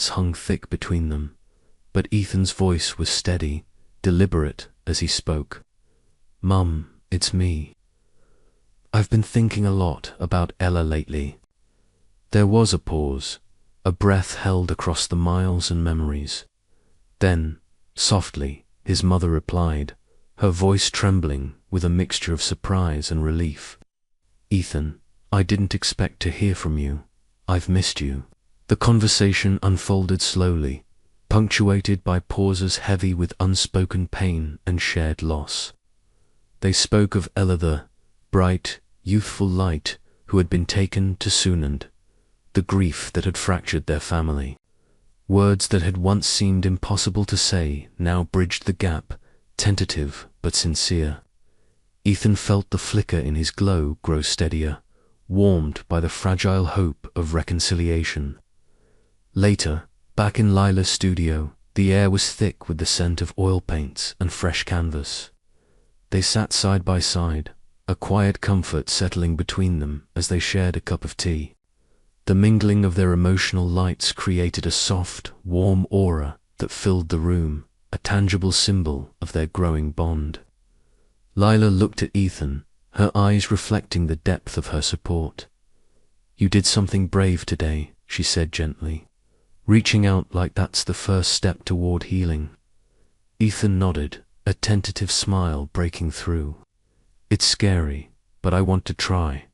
silence hung thick between them, but Ethan's voice was steady, deliberate as he spoke. "Mum, it's me. I've been thinking a lot about Ella lately." There was a pause, a breath held across the miles and memories. Then, softly, his mother replied, her voice trembling with a mixture of surprise and relief. "Ethan, I didn't expect to hear from you. I've missed you." The conversation unfolded slowly, punctuated by pauses heavy with unspoken pain and shared loss. They spoke of Ella, the bright, youthful light who had been taken to Sunand, the grief that had fractured their family. Words that had once seemed impossible to say now bridged the gap, tentative but sincere. Ethan felt the flicker in his glow grow steadier, warmed by the fragile hope of reconciliation. Later, back in Lila's studio, the air was thick with the scent of oil paints and fresh canvas. They sat side by side, a quiet comfort settling between them as they shared a cup of tea. The mingling of their emotional lights created a soft, warm aura that filled the room, a tangible symbol of their growing bond. Lila looked at Ethan, her eyes reflecting the depth of her support. "You did something brave today," she said gently, reaching out like that's the first step toward healing. Ethan nodded, a tentative smile breaking through. "It's scary, but I want to try.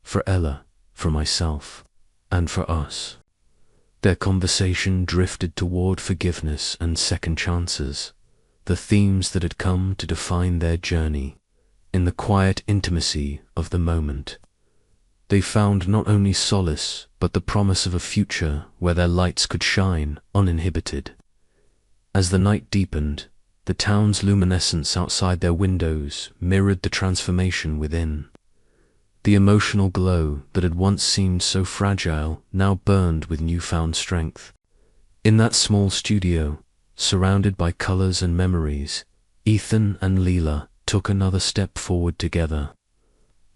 For Ella, for myself, and for us." Their conversation drifted toward forgiveness and second chances, the themes that had come to define their journey. In the quiet intimacy of the moment, they found not only solace, but the promise of a future where their lights could shine uninhibited. As the night deepened, the town's luminescence outside their windows mirrored the transformation within. The emotional glow that had once seemed so fragile now burned with newfound strength. In that small studio, surrounded by colors and memories, Ethan and Lila took another step forward together.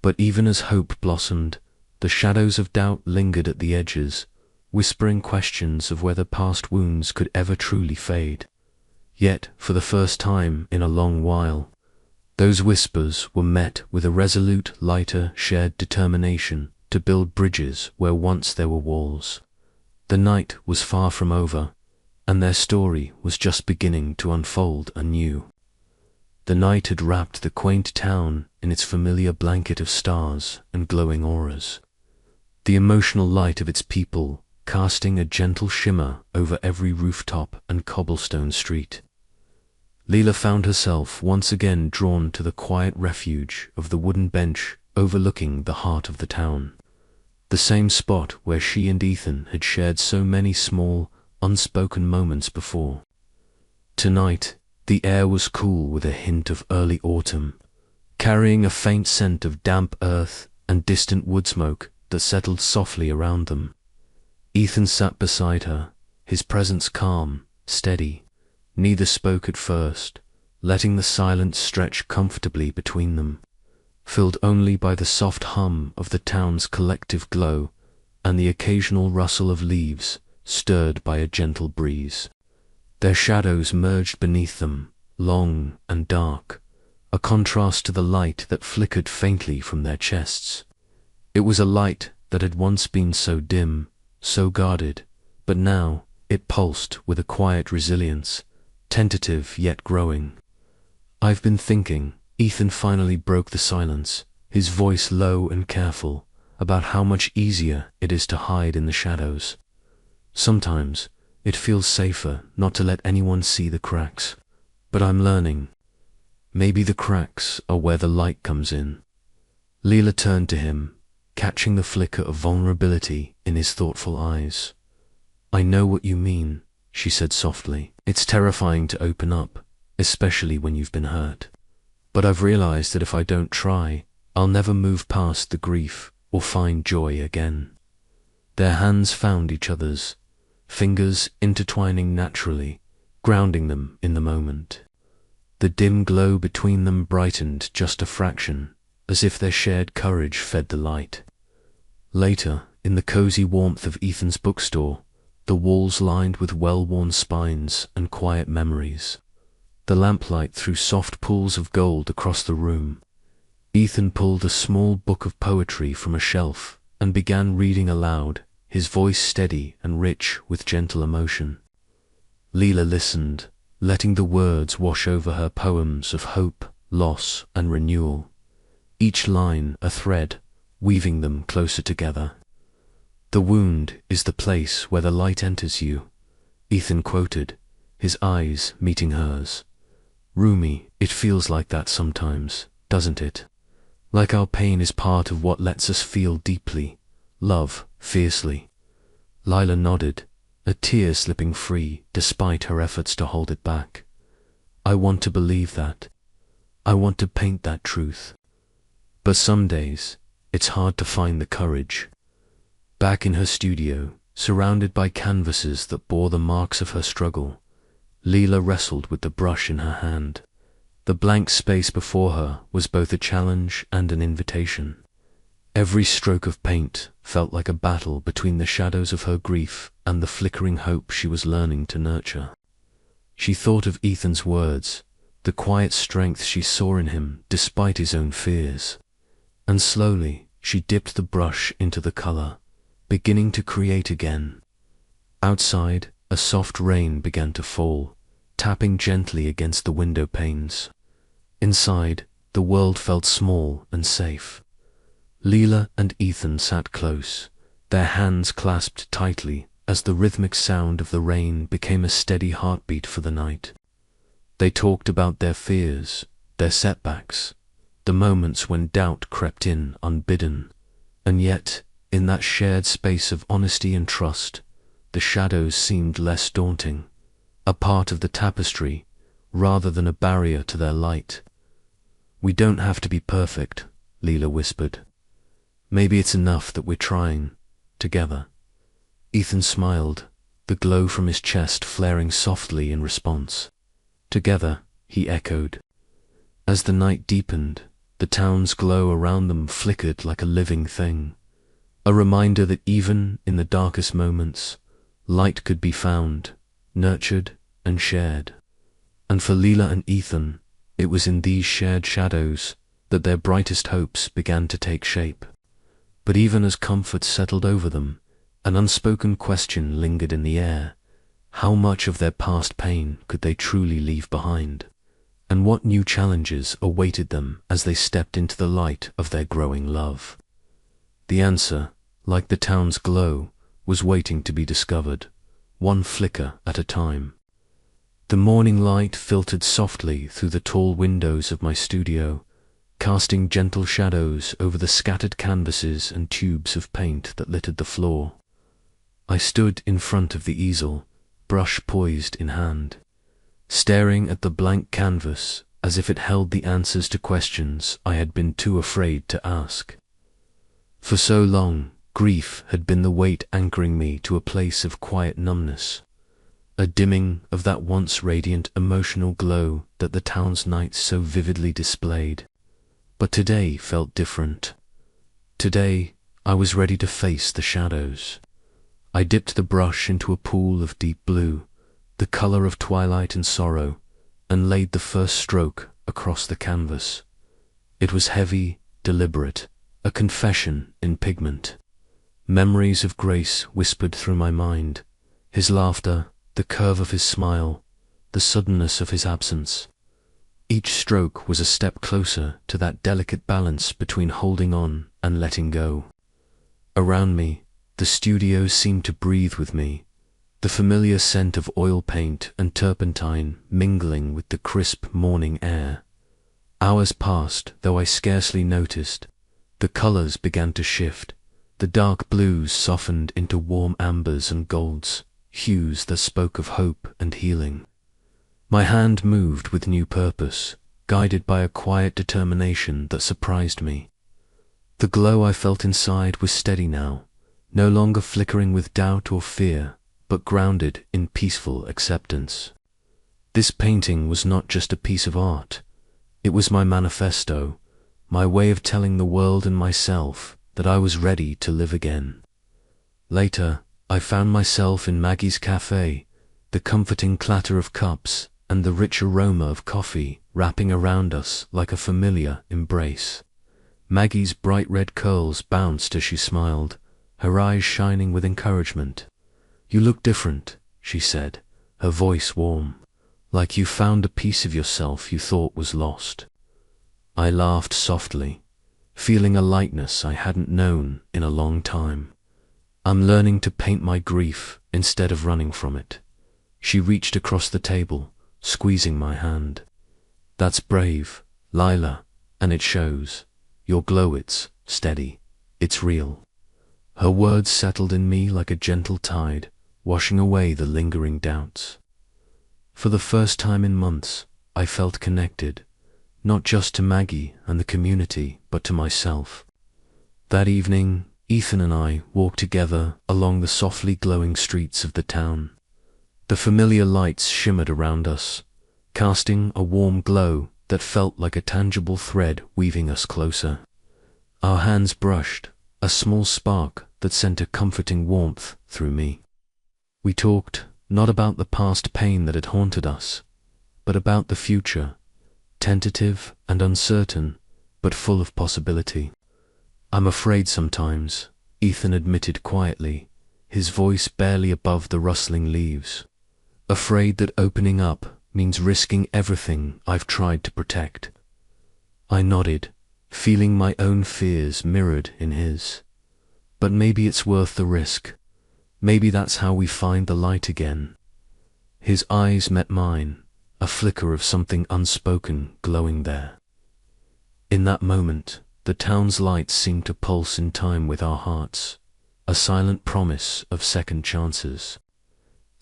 But even as hope blossomed, the shadows of doubt lingered at the edges, whispering questions of whether past wounds could ever truly fade. Yet, for the first time in a long while, those whispers were met with a resolute, lighter, shared determination to build bridges where once there were walls. The night was far from over, and their story was just beginning to unfold anew. The night had wrapped the quaint town in its familiar blanket of stars and glowing auras, the emotional light of its people casting a gentle shimmer over every rooftop and cobblestone street. Lila found herself once again drawn to the quiet refuge of the wooden bench overlooking the heart of the town, the same spot where she and Ethan had shared so many small, unspoken moments before. Tonight, the air was cool with a hint of early autumn, carrying a faint scent of damp earth and distant wood smoke that settled softly around them. Ethan sat beside her, his presence calm, steady. Neither spoke at first, letting the silence stretch comfortably between them, filled only by the soft hum of the town's collective glow and the occasional rustle of leaves stirred by a gentle breeze. Their shadows merged beneath them, long and dark, a contrast to the light that flickered faintly from their chests. It was a light that had once been so dim, so guarded, but now it pulsed with a quiet resilience, tentative yet growing. "I've been thinking," Ethan finally broke the silence, his voice low and careful, "about how much easier it is to hide in the shadows. Sometimes it feels safer not to let anyone see the cracks, but I'm learning. Maybe the cracks are where the light comes in." Lila turned to him, catching the flicker of vulnerability in his thoughtful eyes. "I know what you mean," she said softly. "It's terrifying to open up, especially when you've been hurt. But I've realized that if I don't try, I'll never move past the grief or find joy again." Their hands found each other's, fingers intertwining naturally, grounding them in the moment. The dim glow between them brightened just a fraction, as if their shared courage fed the light. Later, in the cozy warmth of Ethan's bookstore, the walls lined with well-worn spines and quiet memories. The lamplight threw soft pools of gold across the room. Ethan pulled a small book of poetry from a shelf and began reading aloud, his voice steady and rich with gentle emotion. Leela listened, letting the words wash over her poems of hope, loss, and renewal, each line a thread, weaving them closer together. "The wound is the place where the light enters you," Ethan quoted, his eyes meeting hers. "Rumi, it feels like that sometimes, doesn't it? Like our pain is part of what lets us feel deeply, love fiercely." Lila nodded, a tear slipping free despite her efforts to hold it back. "I want to believe that. I want to paint that truth. But some days, it's hard to find the courage." Back in her studio, surrounded by canvases that bore the marks of her struggle, Leela wrestled with the brush in her hand. The blank space before her was both a challenge and an invitation. Every stroke of paint felt like a battle between the shadows of her grief and the flickering hope she was learning to nurture. She thought of Ethan's words, the quiet strength she saw in him despite his own fears. And slowly she dipped the brush into the color, beginning to create again. Outside, a soft rain began to fall, tapping gently against the window panes. Inside, the world felt small and safe. Leela and Ethan sat close, their hands clasped tightly as the rhythmic sound of the rain became a steady heartbeat for the night. They talked about their fears, their setbacks, the moments when doubt crept in unbidden, and yet, in that shared space of honesty and trust, the shadows seemed less daunting, a part of the tapestry rather than a barrier to their light. "We don't have to be perfect," Leela whispered. "Maybe it's enough that we're trying, together." Ethan smiled, the glow from his chest flaring softly in response. "Together," he echoed. As the night deepened, the town's glow around them flickered like a living thing, a reminder that even in the darkest moments, light could be found, nurtured, and shared. And for Leela and Ethan, it was in these shared shadows that their brightest hopes began to take shape. But even as comfort settled over them, an unspoken question lingered in the air. How much of their past pain could they truly leave behind? And what new challenges awaited them as they stepped into the light of their growing love? The answer, like the town's glow, was waiting to be discovered, one flicker at a time. The morning light filtered softly through the tall windows of my studio, casting gentle shadows over the scattered canvases and tubes of paint that littered the floor. I stood in front of the easel, brush poised in hand, staring at the blank canvas as if it held the answers to questions I had been too afraid to ask. For so long, grief had been the weight anchoring me to a place of quiet numbness, a dimming of that once radiant emotional glow that the town's nights so vividly displayed. But today felt different. Today, I was ready to face the shadows. I dipped the brush into a pool of deep blue, the color of twilight and sorrow, and laid the first stroke across the canvas. It was heavy, deliberate, a confession in pigment. Memories of Grace whispered through my mind, his laughter, the curve of his smile, the suddenness of his absence. Each stroke was a step closer to that delicate balance between holding on and letting go. Around me, the studio seemed to breathe with me, the familiar scent of oil paint and turpentine mingling with the crisp morning air. Hours passed, though I scarcely noticed. The colors began to shift. The dark blues softened into warm ambers and golds, hues that spoke of hope and healing. My hand moved with new purpose, guided by a quiet determination that surprised me. The glow I felt inside was steady now, no longer flickering with doubt or fear, but grounded in peaceful acceptance. This painting was not just a piece of art. It was my manifesto, my way of telling the world and myself that I was ready to live again. Later, I found myself in Maggie's cafe, the comforting clatter of cups and the rich aroma of coffee wrapping around us like a familiar embrace. Maggie's bright red curls bounced as she smiled, her eyes shining with encouragement. "You look different," she said, her voice warm, "like you found a piece of yourself you thought was lost." I laughed softly, feeling a lightness I hadn't known in a long time. "I'm learning to paint my grief instead of running from it." She reached across the table, squeezing my hand. "That's brave, Lila, and it shows. Your glow, it's steady, it's real." Her words settled in me like a gentle tide, washing away the lingering doubts. For the first time in months, I felt connected, not just to Maggie and the community, but to myself. That evening, Ethan and I walked together along the softly glowing streets of the town. The familiar lights shimmered around us, casting a warm glow that felt like a tangible thread weaving us closer. Our hands brushed, a small spark that sent a comforting warmth through me. We talked not about the past pain that had haunted us, but about the future, tentative and uncertain, but full of possibility. "I'm afraid sometimes," Ethan admitted quietly, his voice barely above the rustling leaves. "Afraid that opening up means risking everything I've tried to protect." I nodded, feeling my own fears mirrored in his. "But maybe it's worth the risk. Maybe that's how we find the light again." His eyes met mine, a flicker of something unspoken glowing there. In that moment, the town's lights seemed to pulse in time with our hearts, a silent promise of second chances.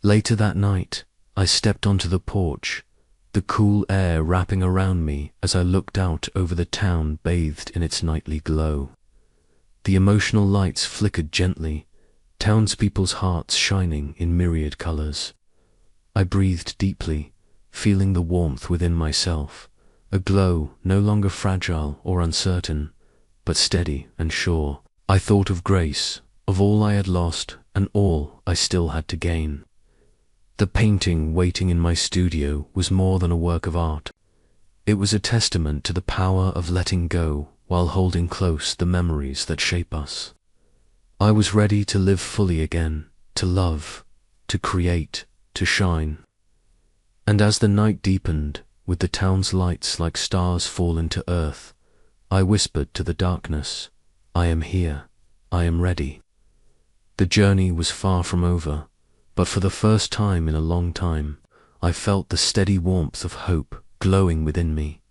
Later that night, I stepped onto the porch, the cool air wrapping around me as I looked out over the town bathed in its nightly glow. The emotional lights flickered gently, townspeople's hearts shining in myriad colors. I breathed deeply, feeling the warmth within myself, a glow no longer fragile or uncertain, but steady and sure. I thought of Grace, of all I had lost and all I still had to gain. The painting waiting in my studio was more than a work of art. It was a testament to the power of letting go while holding close the memories that shape us. I was ready to live fully again, to love, to create, to shine. And as the night deepened, with the town's lights like stars fall into earth, I whispered to the darkness, "I am here, I am ready." The journey was far from over, but for the first time in a long time, I felt the steady warmth of hope glowing within me,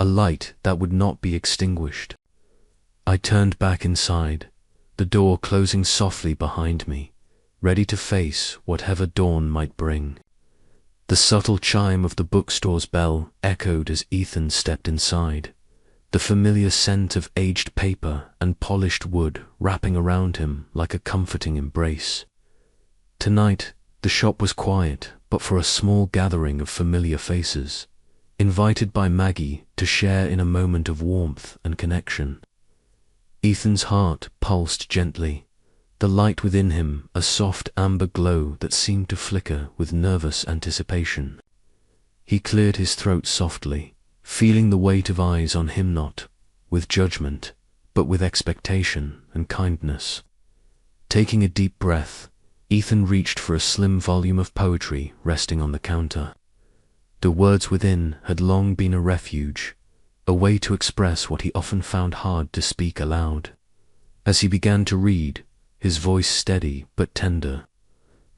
a light that would not be extinguished. I turned back inside, the door closing softly behind me, ready to face whatever dawn might bring. The subtle chime of the bookstore's bell echoed as Ethan stepped inside, the familiar scent of aged paper and polished wood wrapping around him like a comforting embrace. Tonight, the shop was quiet, but for a small gathering of familiar faces, invited by Maggie to share in a moment of warmth and connection. Ethan's heart pulsed gently, the light within him a soft amber glow that seemed to flicker with nervous anticipation. He cleared his throat softly, feeling the weight of eyes on him, not with judgment, but with expectation and kindness. Taking a deep breath, Ethan reached for a slim volume of poetry resting on the counter. The words within had long been a refuge, a way to express what he often found hard to speak aloud. As he began to read, his voice steady but tender,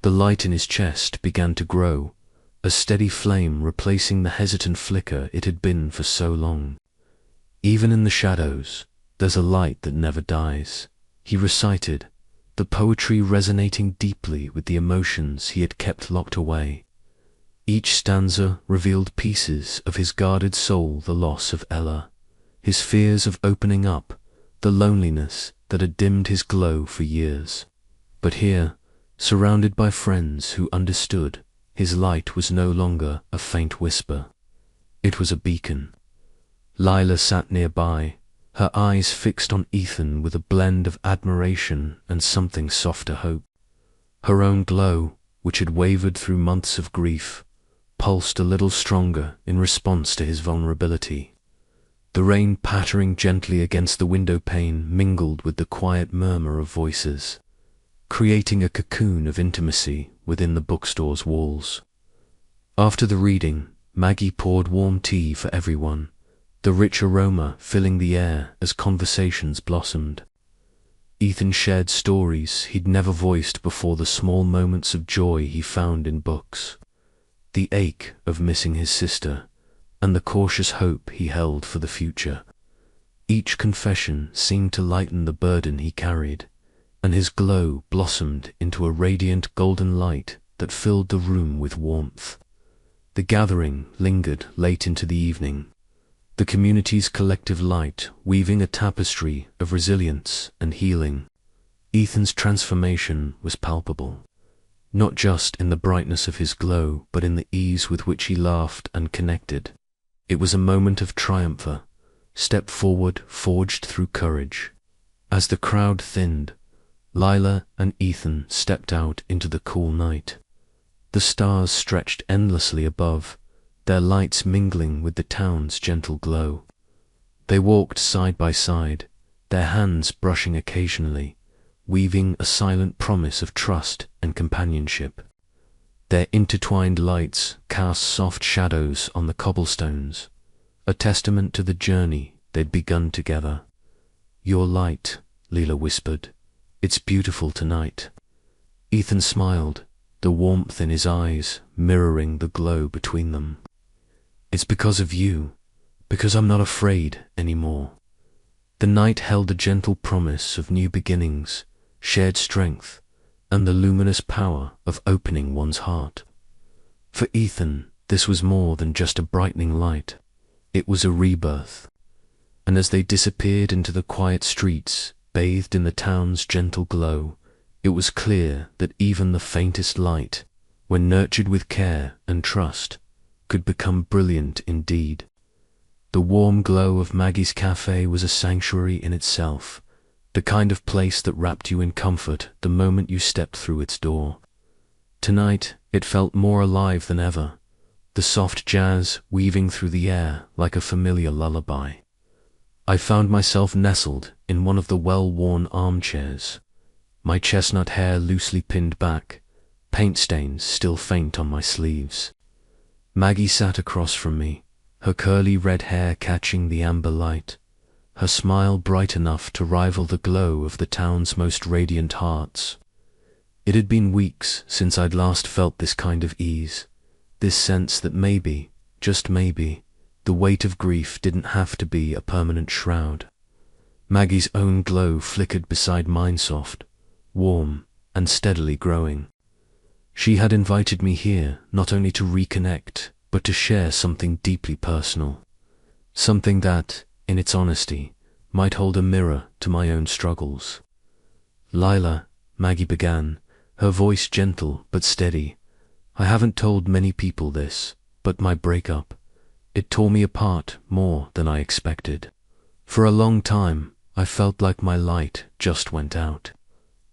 the light in his chest began to grow, a steady flame replacing the hesitant flicker it had been for so long. "Even in the shadows, there's a light that never dies," he recited, the poetry resonating deeply with the emotions he had kept locked away. Each stanza revealed pieces of his guarded soul, the loss of Ella, his fears of opening up, the loneliness that had dimmed his glow for years. But here, surrounded by friends who understood, his light was no longer a faint whisper. It was a beacon. Lila sat nearby, her eyes fixed on Ethan with a blend of admiration and something softer hope. Her own glow, which had wavered through months of grief, pulsed a little stronger in response to his vulnerability. The rain pattering gently against the window pane mingled with the quiet murmur of voices, creating a cocoon of intimacy within the bookstore's walls. After the reading, Maggie poured warm tea for everyone, the rich aroma filling the air as conversations blossomed. Ethan shared stories he'd never voiced before, the small moments of joy he found in books, the ache of missing his sister, and the cautious hope he held for the future. Each confession seemed to lighten the burden he carried, and his glow blossomed into a radiant golden light that filled the room with warmth. The gathering lingered late into the evening, the community's collective light weaving a tapestry of resilience and healing. Ethan's transformation was palpable, not just in the brightness of his glow, but in the ease with which he laughed and connected. It was a moment of triumph, a step forward forged through courage. As the crowd thinned, Lila and Ethan stepped out into the cool night. The stars stretched endlessly above, their lights mingling with the town's gentle glow. They walked side by side, their hands brushing occasionally, weaving a silent promise of trust and companionship. Their intertwined lights cast soft shadows on the cobblestones, a testament to the journey they'd begun together. "Your light," Lila whispered. "It's beautiful tonight." Ethan smiled, the warmth in his eyes mirroring the glow between them. "It's because of you, because I'm not afraid anymore." The night held a gentle promise of new beginnings, shared strength, and the luminous power of opening one's heart. For Ethan, this was more than just a brightening light. It was a rebirth. And as they disappeared into the quiet streets, bathed in the town's gentle glow, it was clear that even the faintest light, when nurtured with care and trust, could become brilliant indeed. The warm glow of Maggie's cafe was a sanctuary in itself, the kind of place that wrapped you in comfort the moment you stepped through its door. Tonight, it felt more alive than ever, the soft jazz weaving through the air like a familiar lullaby. I found myself nestled in one of the well-worn armchairs, my chestnut hair loosely pinned back, paint stains still faint on my sleeves. Maggie sat across from me, her curly red hair catching the amber light, her smile bright enough to rival the glow of the town's most radiant hearts. It had been weeks since I'd last felt this kind of ease, this sense that maybe, just maybe, the weight of grief didn't have to be a permanent shroud. Maggie's own glow flickered beside mine, soft, warm, and steadily growing. She had invited me here not only to reconnect, but to share something deeply personal, something that, in its honesty, might hold a mirror to my own struggles. "Lila," Maggie began, her voice gentle but steady, "I haven't told many people this, but my breakup, it tore me apart more than I expected. For a long time, I felt like my light just went out,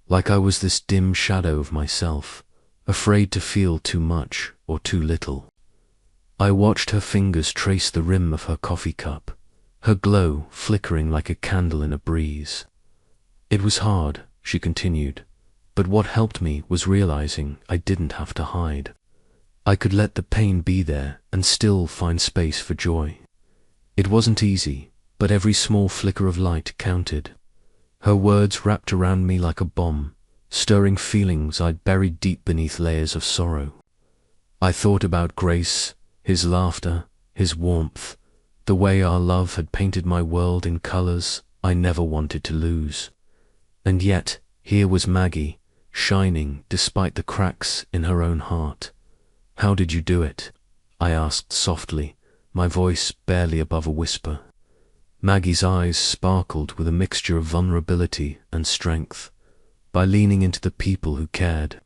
like I was this dim shadow of myself, afraid to feel too much or too little." I watched her fingers trace the rim of her coffee cup, her glow flickering like a candle in a breeze. "It was hard," she continued, "but what helped me was realizing I didn't have to hide. I could let the pain be there and still find space for joy. It wasn't easy, but every small flicker of light counted." Her words wrapped around me like a bomb, stirring feelings I'd buried deep beneath layers of sorrow. I thought about Grace, his laughter, his warmth, the way our love had painted my world in colors I never wanted to lose. And yet, here was Maggie, shining despite the cracks in her own heart. "How did you do it?" I asked softly, my voice barely above a whisper. Maggie's eyes sparkled with a mixture of vulnerability and strength. "By leaning into the people who cared,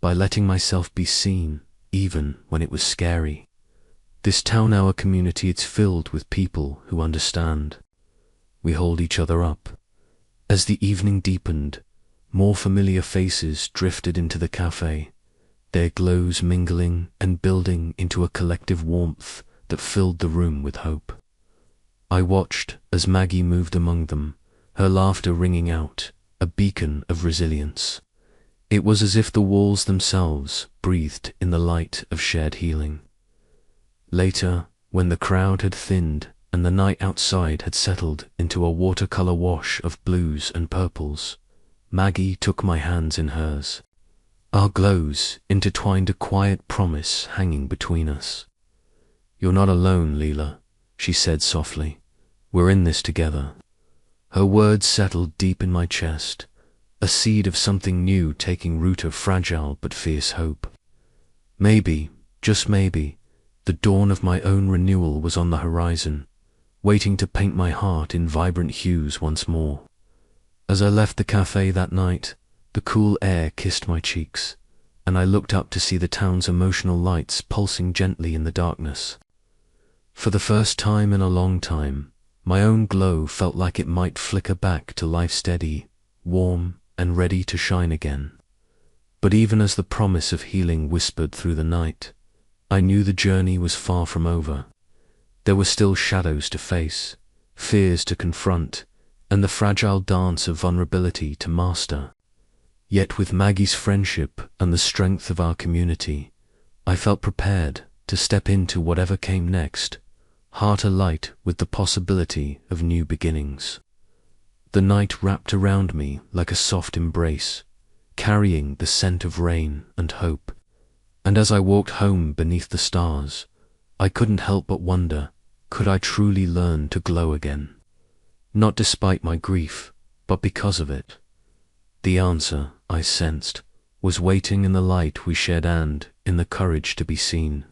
by letting myself be seen, even when it was scary. This town, our community, it's filled with people who understand. We hold each other up." As the evening deepened, more familiar faces drifted into the cafe, their glows mingling and building into a collective warmth that filled the room with hope. I watched as Maggie moved among them, her laughter ringing out, a beacon of resilience. It was as if the walls themselves breathed in the light of shared healing. Later, when the crowd had thinned and the night outside had settled into a watercolor wash of blues and purples, Maggie took my hands in hers. Our glows intertwined a quiet promise hanging between us. "You're not alone, Leela," she said softly. "We're in this together." Her words settled deep in my chest, a seed of something new taking root of fragile but fierce hope. Maybe, just maybe, the dawn of my own renewal was on the horizon, waiting to paint my heart in vibrant hues once more. As I left the cafe that night, the cool air kissed my cheeks, and I looked up to see the town's emotional lights pulsing gently in the darkness. For the first time in a long time, my own glow felt like it might flicker back to life steady, warm, and ready to shine again. But even as the promise of healing whispered through the night, I knew the journey was far from over. There were still shadows to face, fears to confront, and the fragile dance of vulnerability to master. Yet with Maggie's friendship and the strength of our community, I felt prepared to step into whatever came next, heart alight with the possibility of new beginnings. The night wrapped around me like a soft embrace, carrying the scent of rain and hope. And as I walked home beneath the stars, I couldn't help but wonder, could I truly learn to glow again? Not despite my grief, but because of it. The answer, I sensed, was waiting in the light we shared and in the courage to be seen.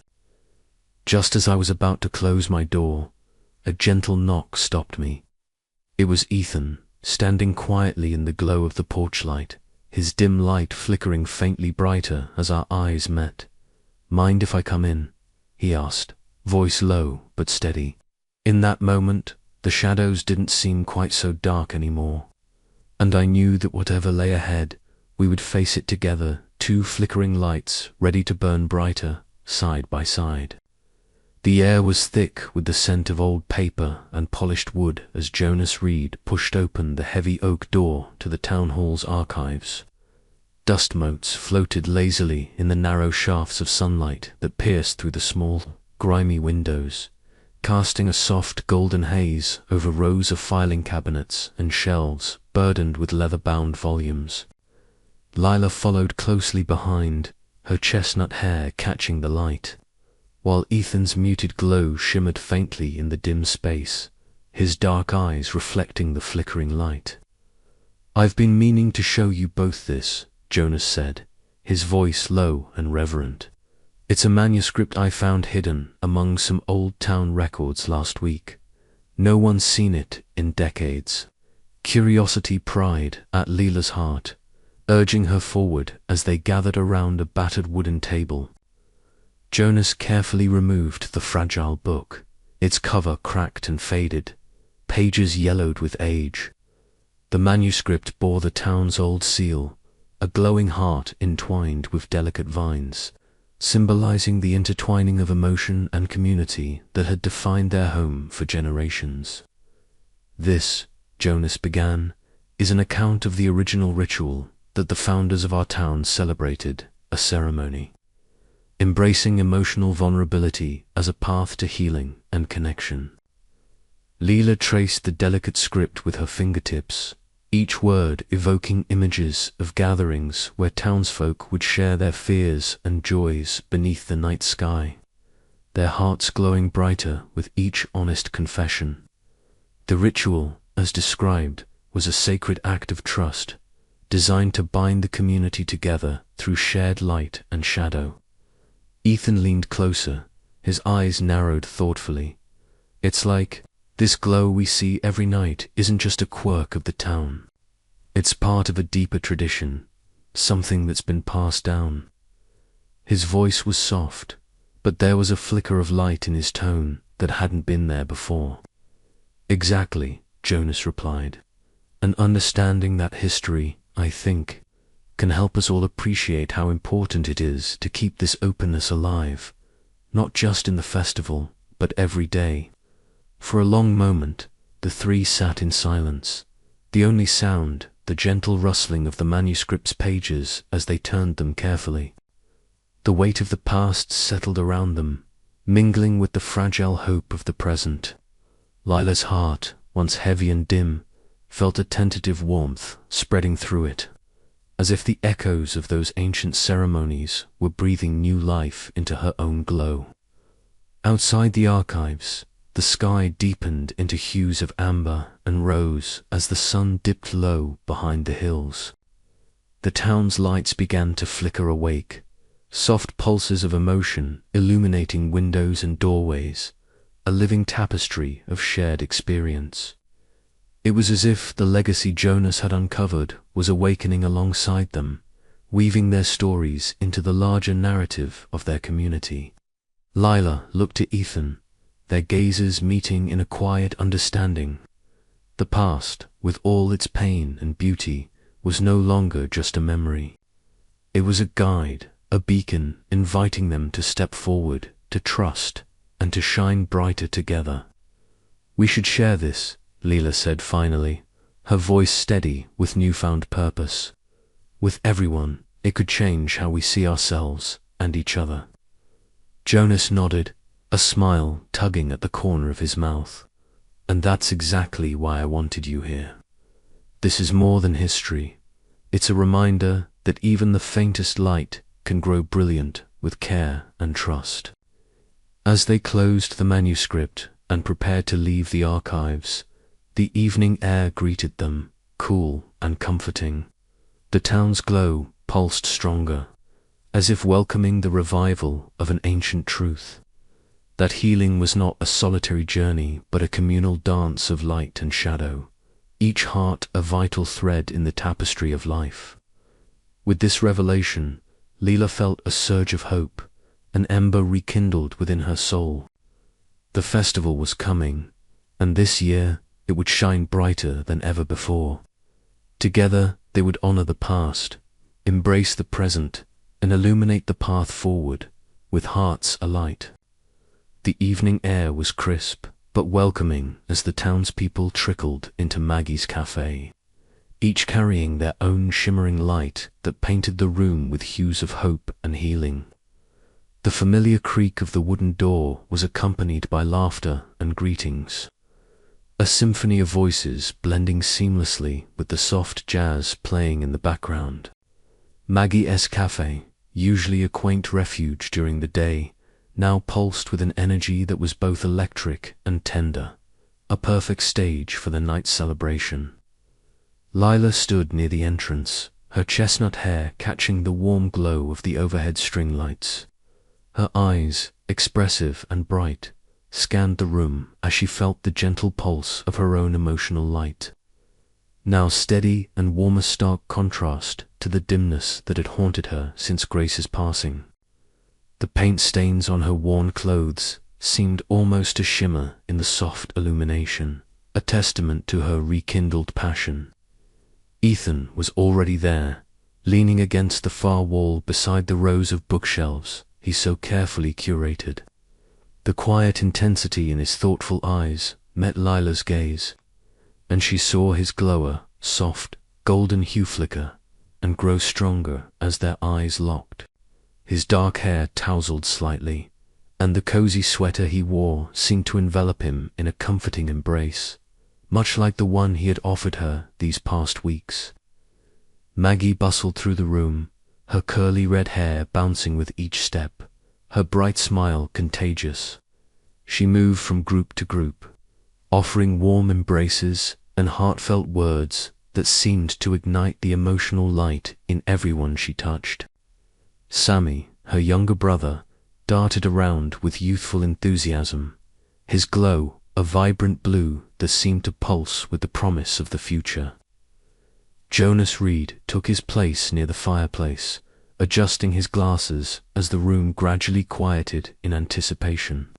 Just as I was about to close my door, a gentle knock stopped me. It was Ethan, standing quietly in the glow of the porch light, his dim light flickering faintly brighter as our eyes met. "Mind if I come in?" he asked, voice low but steady. In that moment, the shadows didn't seem quite so dark anymore, and I knew that whatever lay ahead, we would face it together, two flickering lights ready to burn brighter, side by side. The air was thick with the scent of old paper and polished wood as Jonas Reed pushed open the heavy oak door to the town hall's archives. Dust motes floated lazily in the narrow shafts of sunlight that pierced through the small, grimy windows, casting a soft golden haze over rows of filing cabinets and shelves burdened with leather-bound volumes. Lila followed closely behind, her chestnut hair catching the light, while Ethan's muted glow shimmered faintly in the dim space, his dark eyes reflecting the flickering light. "I've been meaning to show you both this," Jonas said, his voice low and reverent. "It's a manuscript I found hidden among some old town records last week. No one's seen it in decades." Curiosity pried at Leela's heart, urging her forward as they gathered around a battered wooden table. Jonas carefully removed the fragile book, its cover cracked and faded, pages yellowed with age. The manuscript bore the town's old seal, a glowing heart entwined with delicate vines, symbolizing the intertwining of emotion and community that had defined their home for generations. "This," Jonas began, "is an account of the original ritual that the founders of our town celebrated, a ceremony, embracing emotional vulnerability as a path to healing and connection." Leela traced the delicate script with her fingertips, each word evoking images of gatherings where townsfolk would share their fears and joys beneath the night sky, their hearts glowing brighter with each honest confession. The ritual, as described, was a sacred act of trust, designed to bind the community together through shared light and shadow. Ethan leaned closer, his eyes narrowed thoughtfully. "It's like, this glow we see every night isn't just a quirk of the town. It's part of a deeper tradition, something that's been passed down." His voice was soft, but there was a flicker of light in his tone that hadn't been there before. "Exactly," Jonas replied, "and understanding that history I think, can help us all appreciate how important it is to keep this openness alive, not just in the festival, but every day. For a long moment, the three sat in silence, the only sound the gentle rustling of the manuscript's pages as they turned them carefully. The weight of the past settled around them, mingling with the fragile hope of the present. Lila's heart, once heavy and dim, felt a tentative warmth spreading through it, as if the echoes of those ancient ceremonies were breathing new life into her own glow. Outside the archives, the sky deepened into hues of amber and rose as the sun dipped low behind the hills. The town's lights began to flicker awake, soft pulses of emotion illuminating windows and doorways, a living tapestry of shared experience. It was as if the legacy Jonas had uncovered was awakening alongside them, weaving their stories into the larger narrative of their community. Lila looked to Ethan, their gazes meeting in a quiet understanding. The past, with all its pain and beauty, was no longer just a memory. It was a guide, a beacon inviting them to step forward, to trust, and to shine brighter together. "We should share this," Lila said finally, her voice steady with newfound purpose. "With everyone, it could change how we see ourselves and each other." Jonas nodded, a smile tugging at the corner of his mouth. "And that's exactly why I wanted you here. This is more than history. It's a reminder that even the faintest light can grow brilliant with care and trust." As they closed the manuscript and prepared to leave the archives, the evening air greeted them, cool and comforting. The town's glow pulsed stronger, as if welcoming the revival of an ancient truth. That healing was not a solitary journey, but a communal dance of light and shadow, each heart a vital thread in the tapestry of life. With this revelation, Lila felt a surge of hope, an ember rekindled within her soul. The festival was coming, and this year it would shine brighter than ever before. Together they would honor the past, embrace the present, and illuminate the path forward, with hearts alight. The evening air was crisp, but welcoming as the townspeople trickled into Maggie's cafe, each carrying their own shimmering light that painted the room with hues of hope and healing. The familiar creak of the wooden door was accompanied by laughter and greetings, a symphony of voices blending seamlessly with the soft jazz playing in the background. Maggie's cafe, usually a quaint refuge during the day, now pulsed with an energy that was both electric and tender, a perfect stage for the night's celebration. Lila stood near the entrance, her chestnut hair catching the warm glow of the overhead string lights. Her eyes, expressive and bright, scanned the room as she felt the gentle pulse of her own emotional light, now steady and warm, a stark contrast to the dimness that had haunted her since Grace's passing. The paint stains on her worn clothes seemed almost to shimmer in the soft illumination, a testament to her rekindled passion. Ethan was already there, leaning against the far wall beside the rows of bookshelves he so carefully curated. The quiet intensity in his thoughtful eyes met Lila's gaze, and she saw his glower, soft, golden hue flicker and grow stronger as their eyes locked. His dark hair tousled slightly, and the cozy sweater he wore seemed to envelop him in a comforting embrace, much like the one he had offered her these past weeks. Maggie bustled through the room, her curly red hair bouncing with each step, her bright smile contagious. She moved from group to group, offering warm embraces and heartfelt words that seemed to ignite the emotional light in everyone she touched. Sammy, her younger brother, darted around with youthful enthusiasm, his glow a vibrant blue that seemed to pulse with the promise of the future. Jonas Reed took his place near the fireplace, adjusting his glasses as the room gradually quieted in anticipation.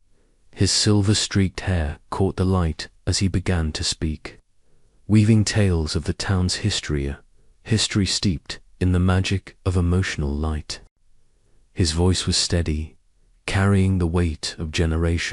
His silver-streaked hair caught the light as he began to speak, weaving tales of the town's history, history steeped in the magic of emotional light. His voice was steady, carrying the weight of generations.